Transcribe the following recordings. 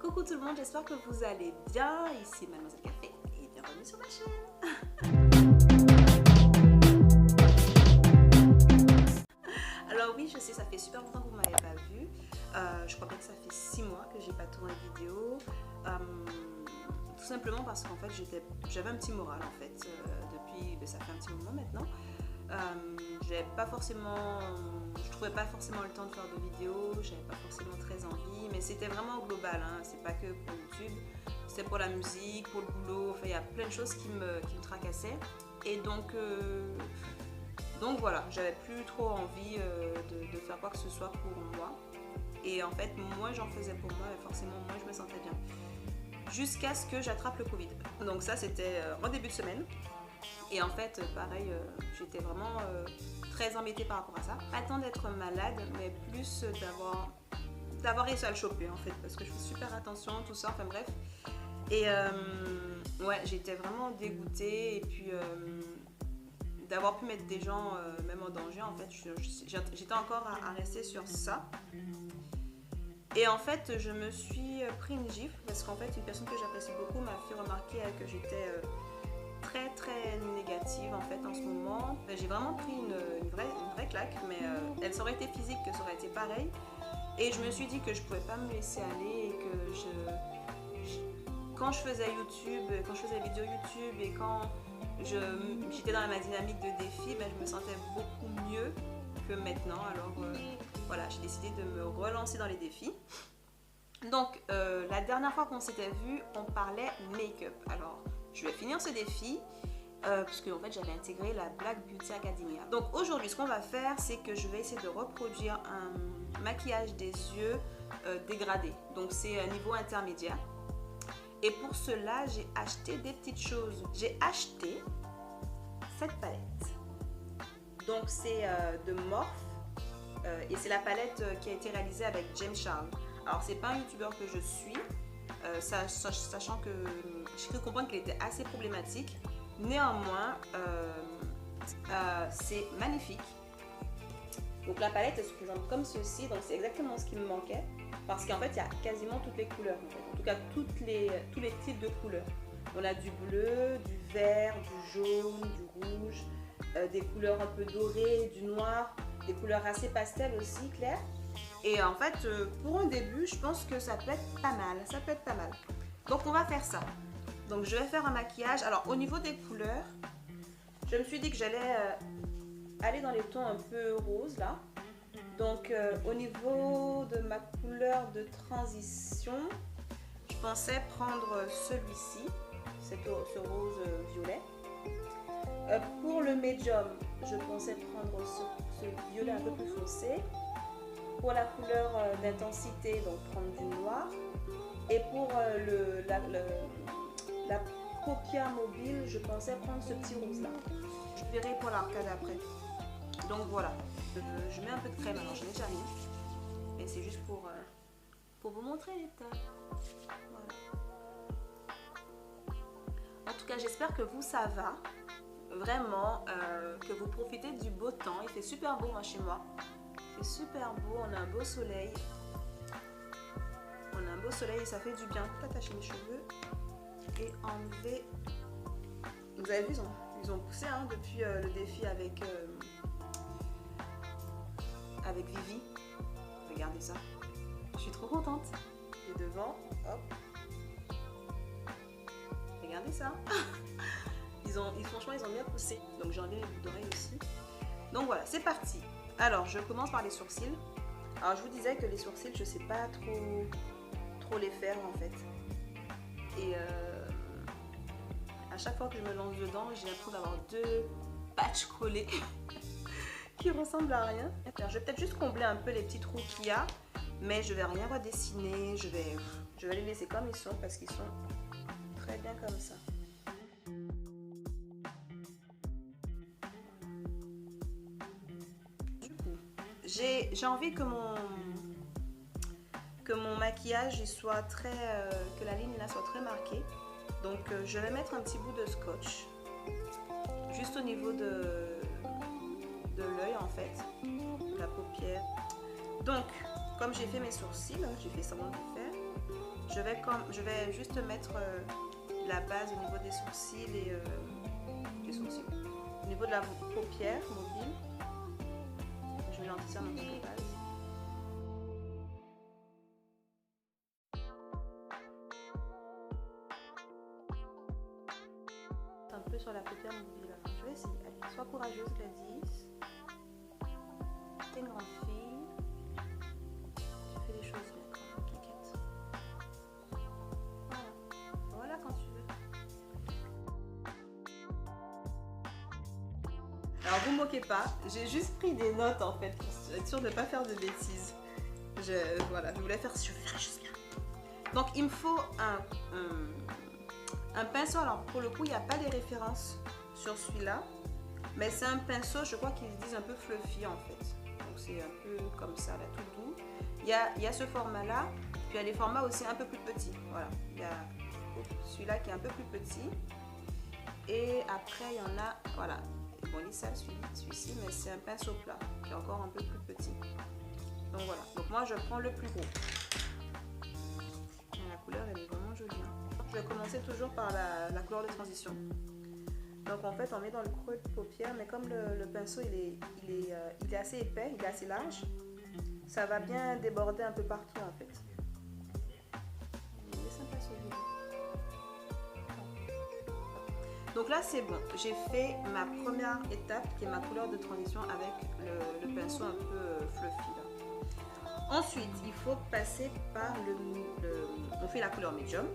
Coucou tout le monde, j'espère que vous allez bien. Ici Mademoiselle Café et bienvenue sur ma chaîne. Alors oui, je sais, ça fait super longtemps que vous ne m'avez pas vu. Je crois bien que ça fait 6 mois que j'ai pas tourné de vidéo. Tout simplement parce qu'en fait j'avais un petit moral en fait depuis, ça fait un petit moment maintenant. Je trouvais pas forcément le temps de faire de vidéos, j'avais pas forcément très envie, mais c'était vraiment global, hein. C'est pas que pour YouTube, c'était pour la musique, pour le boulot, enfin il y a plein de choses qui me tracassaient. Et donc voilà, j'avais plus trop envie de faire quoi que ce soit pour moi. Et en fait, moins j'en faisais pour moi, et forcément moins je me sentais bien. Jusqu'à ce que j'attrape le Covid. Donc ça c'était en début de semaine. Et en fait, pareil, j'étais vraiment très embêtée par rapport à ça. Pas tant d'être malade, mais plus d'avoir réussi à le choper en fait, parce que je fais super attention, tout ça, enfin bref. Et ouais, j'étais vraiment dégoûtée, et puis d'avoir pu mettre des gens même en danger, en fait, j'étais encore à rester sur ça. Et en fait, je me suis pris une gifle, parce qu'en fait, une personne que j'apprécie beaucoup m'a fait remarquer que j'étais très négative en fait en ce moment. J'ai vraiment pris une vraie claque, mais ça aurait été physique que ça aurait été pareil. Et je me suis dit que je pouvais pas me laisser aller, et que quand je faisais YouTube, quand je faisais des vidéos YouTube et quand j'étais dans ma dynamique de défi, ben, je me sentais beaucoup mieux que maintenant. Alors voilà, j'ai décidé de me relancer dans les défis. Donc la dernière fois qu'on s'était vu, on parlait make-up. Alors je vais finir ce défi puisque en fait j'avais intégré la Black Beauty Academia. Donc aujourd'hui ce qu'on va faire, c'est que je vais essayer de reproduire un maquillage des yeux dégradé. Donc c'est un niveau intermédiaire. Et pour cela j'ai acheté des petites choses. J'ai acheté cette palette. Donc c'est de Morphe et c'est la palette qui a été réalisée avec James Charles. Alors c'est pas un youtubeur que je suis, sachant que j'ai cru comprendre qu'il était assez problématique. Néanmoins, c'est magnifique. Donc la palette elle se présente comme ceci, donc c'est exactement ce qui me manquait, parce qu'en fait il y a quasiment toutes les couleurs, en fait. En tout cas tous les types de couleurs. On a du bleu, du vert, du jaune, du rouge, des couleurs un peu dorées, du noir, des couleurs assez pastel aussi, claires. Et en fait, pour un début, je pense que ça peut être pas mal. Ça peut être pas mal. Donc, on va faire ça. Donc, je vais faire un maquillage. Alors, au niveau des couleurs, je me suis dit que j'allais aller dans les tons un peu roses, là. Donc, au niveau de ma couleur de transition, je pensais prendre celui-ci, ce rose violet. Pour le médium, je pensais prendre ce violet un peu plus foncé. Pour la couleur d'intensité, donc prendre du noir. Et pour la paupière mobile, je pensais prendre ce petit rose là. Je verrai pour l'arcade après. Donc voilà, je mets un peu de crème, alors je n'ai déjà mis. Mais c'est juste pour vous montrer l'état. Voilà. En tout cas, j'espère que vous, ça va. Vraiment, que vous profitez du beau temps. Il fait super beau chez moi. C'est super beau, on a un beau soleil. On a un beau soleil et ça fait du bien. Attacher mes cheveux et enlever. Vous avez vu, ils ont poussé hein, depuis le défi avec Vivi. Regardez ça. Je suis trop contente. Et devant, hop. Regardez ça. Franchement, ils ont bien poussé. Donc j'ai enlevé les boucles d'oreilles aussi. Donc voilà, c'est parti. Alors, je commence par les sourcils. Alors, je vous disais que les sourcils, je sais pas trop les faire en fait. Et à chaque fois que je me lance dedans, j'ai l'impression d'avoir 2 patchs collés qui ressemblent à rien. Alors, je vais peut-être juste combler un peu les petits trous qu'il y a, mais je vais rien redessiner. Je vais les laisser comme ils sont parce qu'ils sont très bien comme ça. J'ai envie que mon maquillage il soit très que la ligne là soit très marquée. Donc je vais mettre un petit bout de scotch juste au niveau de l'œil en fait, la paupière. Donc comme j'ai fait mes sourcils, j'ai fait semblant de les faire, je vais juste mettre la base au niveau des sourcils et au niveau de la paupière mobile. Je vais lentir mon petit peu de base. Un peu sur la paupière mobile. Alors, je vais essayer. Allez, sois courageuse, Gladys. T'es une grande fille. Tu fais les choses bien quand même, t'inquiète. Voilà. Voilà quand tu veux. Alors vous moquez pas, j'ai juste pris des notes en fait pour être sûre de ne pas faire de bêtises. Voilà, je voulais faire les choses bien. Donc il me faut un pinceau. Alors pour le coup il n'y a pas les références sur celui-là, mais c'est un pinceau, je crois qu'ils disent un peu fluffy en fait. Donc c'est un peu comme ça là, tout doux. Il y a ce format là, puis il y a les formats aussi un peu plus petits. Voilà, il y a celui-là qui est un peu plus petit. Et après il y en a, voilà. Bon, il est sale celui-ci, mais c'est un pinceau plat qui est encore un peu plus petit. Donc voilà. Donc moi je prends le plus gros. Et la couleur elle est vraiment jolie. Hein. Je vais commencer toujours par la couleur de transition. Donc en fait on met dans le creux de paupière, mais comme le pinceau il est assez épais, il est assez large, ça va bien déborder un peu partout en fait. Il est sympa celui-là. Donc là c'est bon, j'ai fait ma première étape qui est ma couleur de transition avec le pinceau un peu fluffy là. Ensuite il faut passer par on fait la couleur médium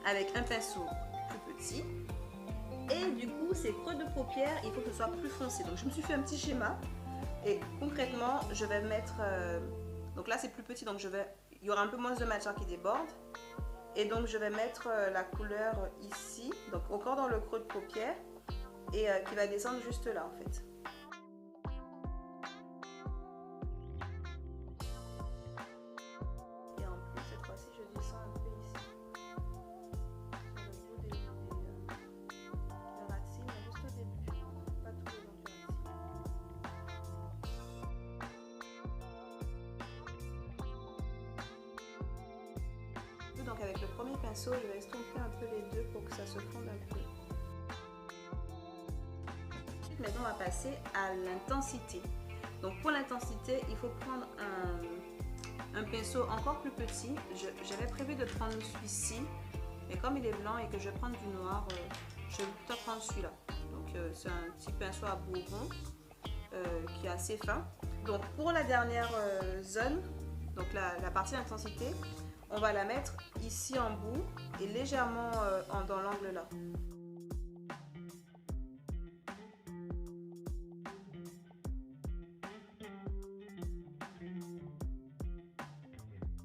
avec un pinceau plus petit et du coup ces creux de paupières il faut que ce soit plus foncé. Donc je me suis fait un petit schéma et concrètement je vais mettre, donc là c'est plus petit donc il y aura un peu moins de matière qui déborde. Et donc je vais mettre la couleur ici, donc encore dans le creux de paupière, et qui va descendre juste là en fait. Et en plus cette fois-ci je descends un peu ici, sur le bout des racines, mais juste au début, pas tout le long du racine. Donc avec le premier pinceau, je vais estomper un peu les deux pour que ça se fonde un peu. Maintenant, on va passer à l'intensité. Donc pour l'intensité, il faut prendre un pinceau encore plus petit. J'avais prévu de prendre celui-ci, mais comme il est blanc et que je vais prendre du noir, je vais plutôt prendre celui-là. Donc c'est un petit pinceau à bout rond qui est assez fin. Donc pour la dernière zone, donc la partie d'intensité, on va la mettre ici en bout et légèrement dans l'angle là.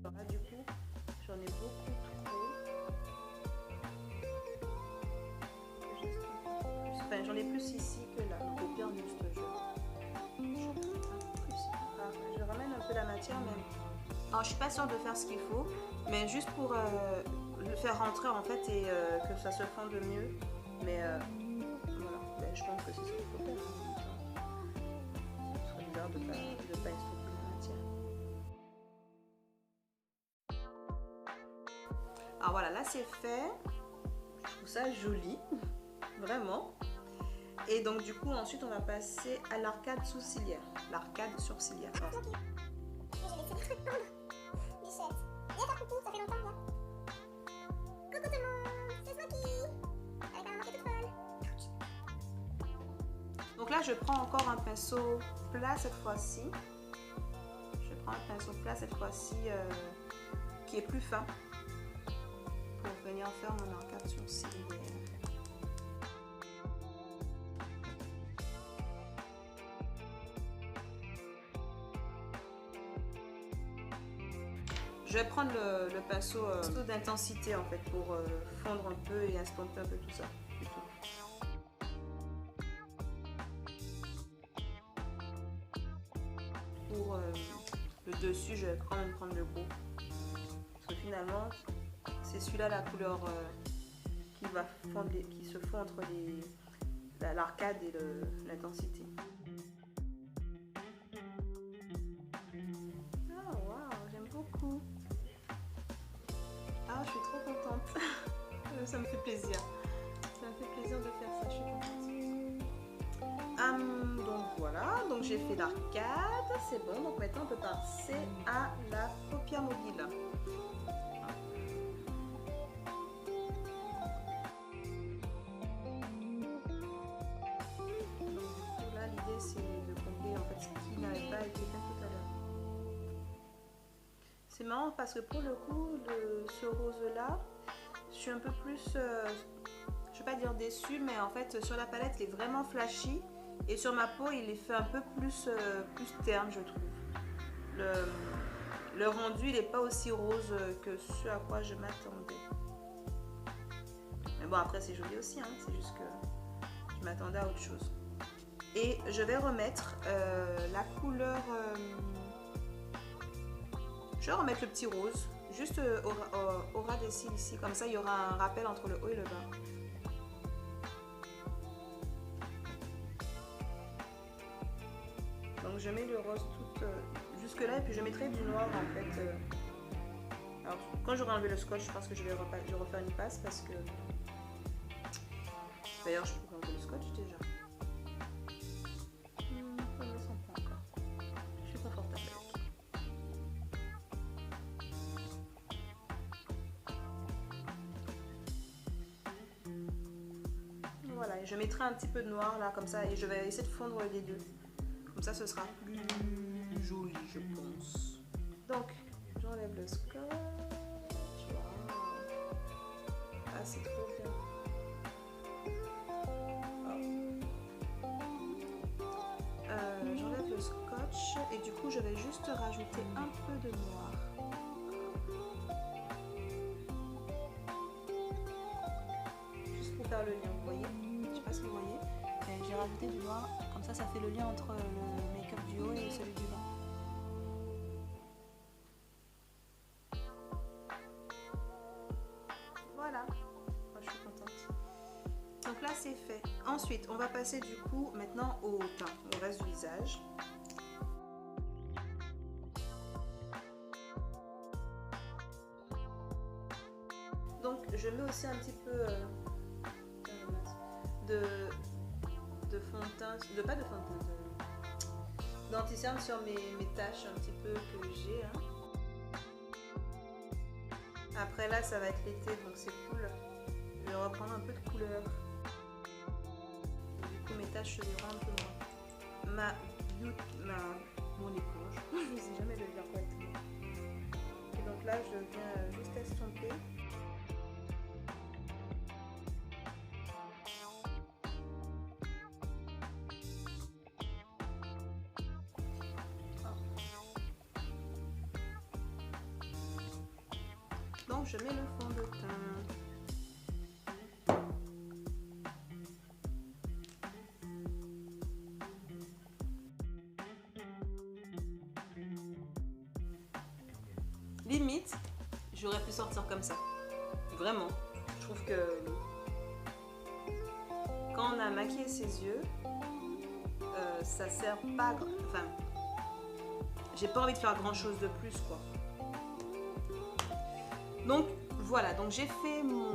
Alors là du coup j'en ai beaucoup trop. Enfin j'en ai plus ici que là. Donc bien juste je ramène un peu la matière même. Alors je suis pas sûre de faire ce qu'il faut, mais juste pour le faire rentrer en fait et que ça se fonde mieux. Mais voilà, ben, je pense que c'est ce qu'il faut faire. Ce serait bizarre de pas estopper la matière. Alors voilà, là c'est fait. Je trouve ça joli, vraiment. Et donc du coup ensuite on va passer à l'arcade sourcilière. L'arcade sourcilière. Donc là je prends encore un pinceau plat cette fois-ci. Je prends un pinceau plat cette fois-ci qui est plus fin pour venir faire mon arcade sourcilière. Je vais prendre le pinceau d'intensité en fait pour fondre un peu et estomper un peu tout ça. Pour le dessus, je vais quand même prendre le gros. Parce que finalement, c'est celui-là la couleur qui se fond entre l'arcade et l'intensité. Ah waouh, j'aime beaucoup. ça me fait plaisir. Ça me fait plaisir de faire ça, je suis contente. Donc voilà, donc j'ai fait l'arcade, c'est bon. Donc maintenant on peut passer à la paupière mobile. Donc là l'idée c'est de combler en fait ce qui n'avait pas été fait tout à l'heure. C'est marrant parce que pour le coup, ce rose là, je suis un peu plus, je vais pas dire déçue, mais en fait sur la palette il est vraiment flashy. Et sur ma peau, il est fait un peu plus terne, je trouve. Le rendu, il n'est pas aussi rose que ce à quoi je m'attendais. Mais bon, après, c'est joli aussi, hein, c'est juste que je m'attendais à autre chose. Et je vais remettre la couleur... je vais remettre le petit rose, juste au ras des cils ici. Comme ça, il y aura un rappel entre le haut et le bas. Donc je mets le rose tout jusque là et puis je mettrai du noir en fait. Alors quand j'aurai enlevé le scotch, je pense que je vais refaire une passe parce que... D'ailleurs je pourrais enlever le scotch déjà. Je ne le sens pas encore. Je suis confortable avec. Voilà, et je mettrai un petit peu de noir là comme ça et je vais essayer de fondre les deux. Comme ça, ce sera plus joli, je pense. Donc, j'enlève le scotch. Wow. Ah, c'est trop bien. J'enlève le scotch et du coup, je vais juste rajouter un peu de noir. Juste pour faire le lien, vous voyez? Je sais pas si vous voyez. J'ai rajouté du noir. Comme ça fait le lien entre le make-up du haut et celui du bas. Voilà, oh, je suis contente. Donc là c'est fait. Ensuite, on va passer du coup maintenant au teint, au reste du visage. Donc je mets aussi un petit peu de fond de teint, pas de fond de teint, d'anti-cerne sur mes taches un petit peu que j'ai. Hein. Après là, ça va être l'été, donc c'est cool. Je vais reprendre un peu de couleur. Du coup, mes taches se verront un peu moins. Mon éponge, je ne sais jamais le dire correctement. Et donc là, je viens juste estomper. Donc je mets le fond de teint. Limite, j'aurais pu sortir comme ça. Vraiment. Je trouve que quand on a maquillé ses yeux, ça sert pas... Enfin, j'ai pas envie de faire grand chose de plus, quoi. Donc voilà, donc j'ai fait mon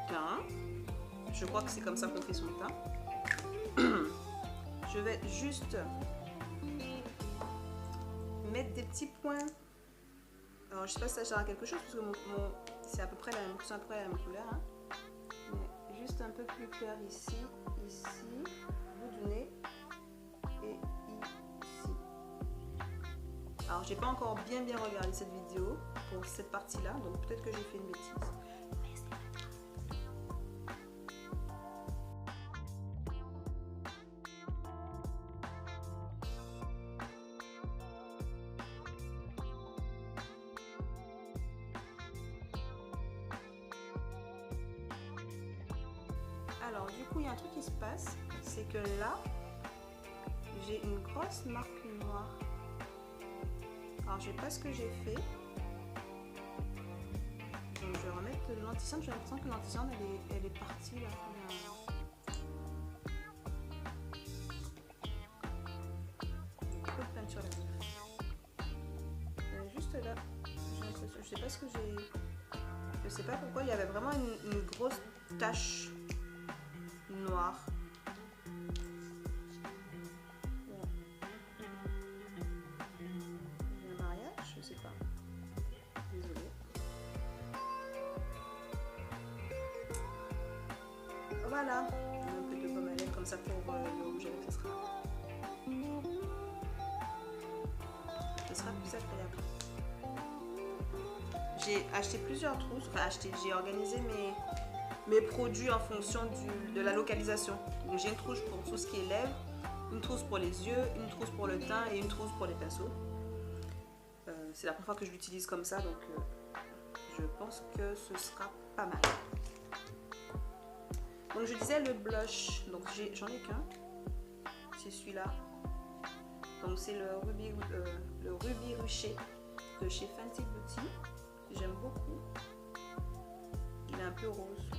teint. Je crois que c'est comme ça qu'on fait son teint. Je vais juste mettre des petits points. Alors je sais pas si ça sert à quelque chose parce que c'est à peu près la même couleur. Hein. Mais juste un peu plus clair ici, au bout du nez et ici. Alors j'ai pas encore bien regardé cette vidéo pour cette partie là, donc peut-être que j'ai fait une bêtise. Alors du coup il y a un truc qui se passe, c'est que là j'ai une grosse marque noire. Alors je sais pas ce que j'ai fait. Donc je vais remettre l'anti-cerne, j'ai l'impression que l'anti-cerne elle est partie là. Un peu de peinture là-dessus. Juste là, j'ai l'impression, je sais pas ce que j'ai je sais pas pourquoi, il y avait vraiment une grosse tache noire. Un mariage, je sais pas. Désolée. Voilà, un peu de pomme à lèvres comme ça pour le rouge à lèvres, ce sera plus agréable. J'ai acheté plusieurs trousses, enfin j'ai organisé mes produits en fonction de la localisation. Donc j'ai une trousse pour tout ce qui est lèvres, une trousse pour les yeux, une trousse pour le teint et une trousse pour les pinceaux. C'est la première fois que je l'utilise comme ça, donc je pense que ce sera pas mal. Donc je disais le blush, donc j'en ai qu'un, c'est celui-là. Donc c'est le Ruby Ruché de chez Fenty Beauty. J'aime beaucoup. Il est un peu rose.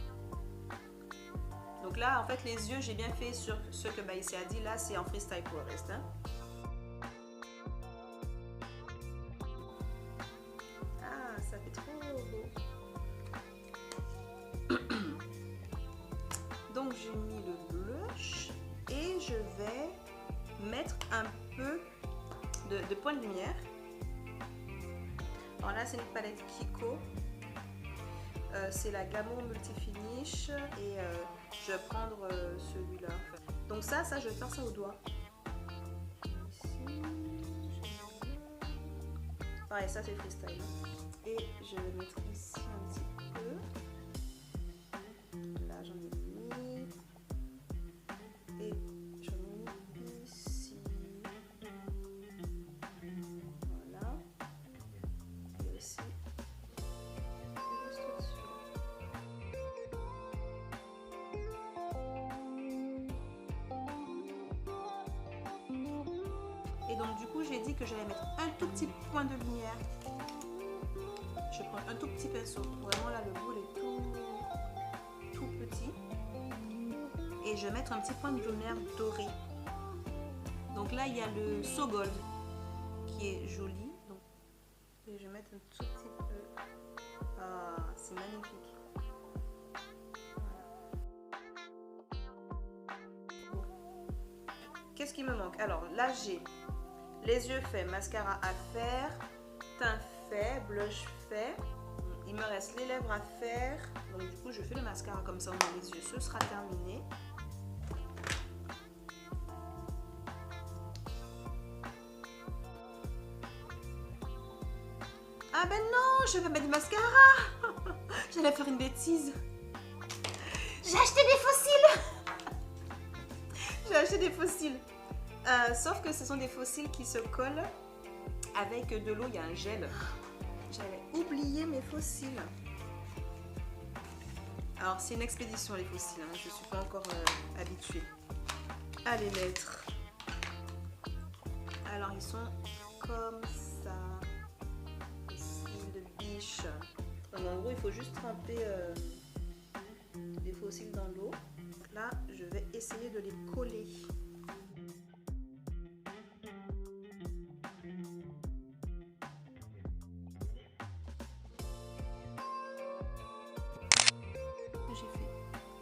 Donc là, en fait, les yeux, j'ai bien fait sur ce que Baïsé a dit. Là, c'est en freestyle pour le reste. Hein. Ah, ça fait trop beau. Donc j'ai mis le blush et je vais mettre un peu de point de lumière. Alors là c'est une palette Kiko, c'est la Glamour Multifinish et je vais prendre celui-là. Donc ça je vais faire ça au doigt. Ici, pareil, ça c'est freestyle. Et je vais mettre ici un petit peu. Là j'en ai mis. Et j'en ai mis ici. Voilà. Et aussi. Juste au-dessus. Et donc du coup j'ai dit que j'allais mettre un tout petit point de lumière. Je prends un tout petit pinceau. Vraiment là le boule est tout petit. Et je vais mettre un petit point de lumière doré. Donc là il y a le So Gold qui est joli. Donc, et je vais mettre un tout petit peu. Ah, c'est magnifique. Voilà. Bon. Qu'est-ce qui me manque? Alors là j'ai les yeux faits, mascara à faire, teint fait, blush fait. Il me reste les lèvres à faire. Donc du coup je fais le mascara comme ça au moins les yeux, ce sera terminé. Ah ben non, je vais mettre du mascara. J'allais faire une bêtise. J'ai acheté des fossiles. J'ai acheté des fossiles. Sauf que ce sont des fossiles qui se collent avec de l'eau, il y a un gel. J'avais oublié mes fossiles. Alors c'est une expédition les fossiles, hein. Je ne suis pas encore habituée à les mettre. Alors ils sont comme ça. De biche. Donc en gros il faut juste tremper les fossiles dans l'eau. Là je vais essayer de les coller. J'ai fait.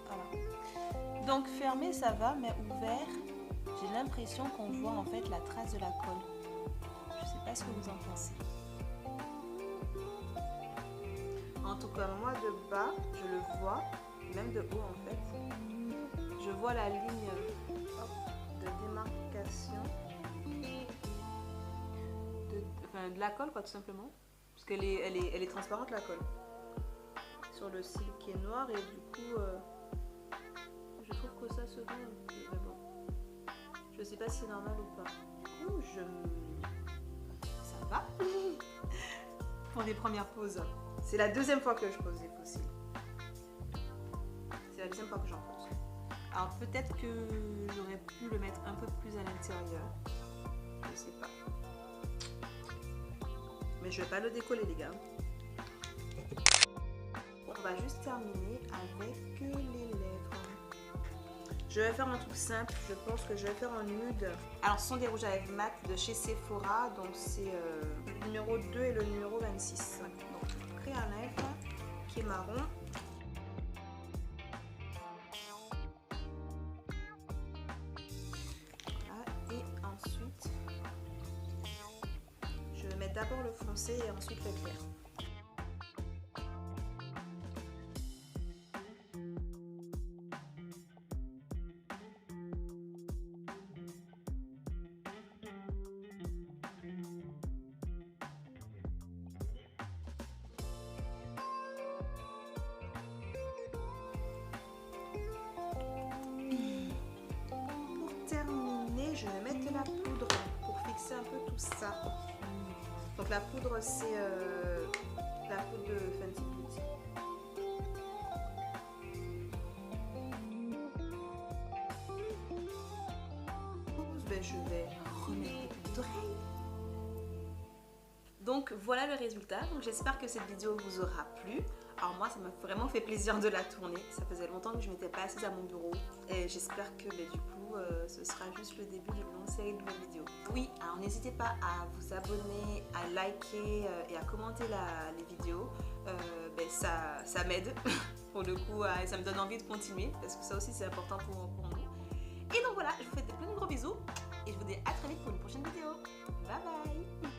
Voilà. Donc fermé ça va, mais ouvert j'ai l'impression qu'on voit en fait la trace de la colle. Je sais pas ce que vous en pensez. En tout cas, moi de bas, je le vois, même de haut en fait. Je vois la ligne de démarcation de la colle, quoi, tout simplement. Parce qu'elle est transparente, la colle. Sur le cil qui est noir, et du coup, je trouve que ça se voit un peu. Mais bon, je sais pas si c'est normal ou pas. Du coup, ça va pour les premières poses. C'est la deuxième fois que je pose des fossiles. C'est la deuxième fois que j'en pose. Alors peut-être que j'aurais pu le mettre un peu plus à l'intérieur. Je sais pas. Mais je vais pas le décoller les gars. On va juste terminer avec les lèvres. Je vais faire un truc simple. Je pense que je vais faire un nude. Alors ce sont des rouges à lèvres mat de chez Sephora. Donc c'est le numéro 2 et le numéro 26. Donc un lèvre qui est marron. Voilà, et ensuite, je vais mettre d'abord le foncé et ensuite le clair. Terminé, je vais mettre de la poudre pour fixer un peu tout ça. Donc la poudre, c'est la poudre de Fenty Beauty. Ben, je vais remettre les boucles d'oreilles. Donc voilà le résultat. Donc j'espère que cette vidéo vous aura plu. Alors moi, ça m'a vraiment fait plaisir de la tourner. Ça faisait longtemps que je m'étais pas assise à mon bureau. Et j'espère que du coup, ce sera juste le début d'une longue série de nouvelles vidéos. Oui, alors n'hésitez pas à vous abonner, à liker et à commenter les vidéos. Ça m'aide pour le coup, ça me donne envie de continuer. Parce que ça aussi, c'est important pour nous. Et donc voilà, je vous fais plein de gros bisous. Et je vous dis à très vite pour une prochaine vidéo. Bye bye!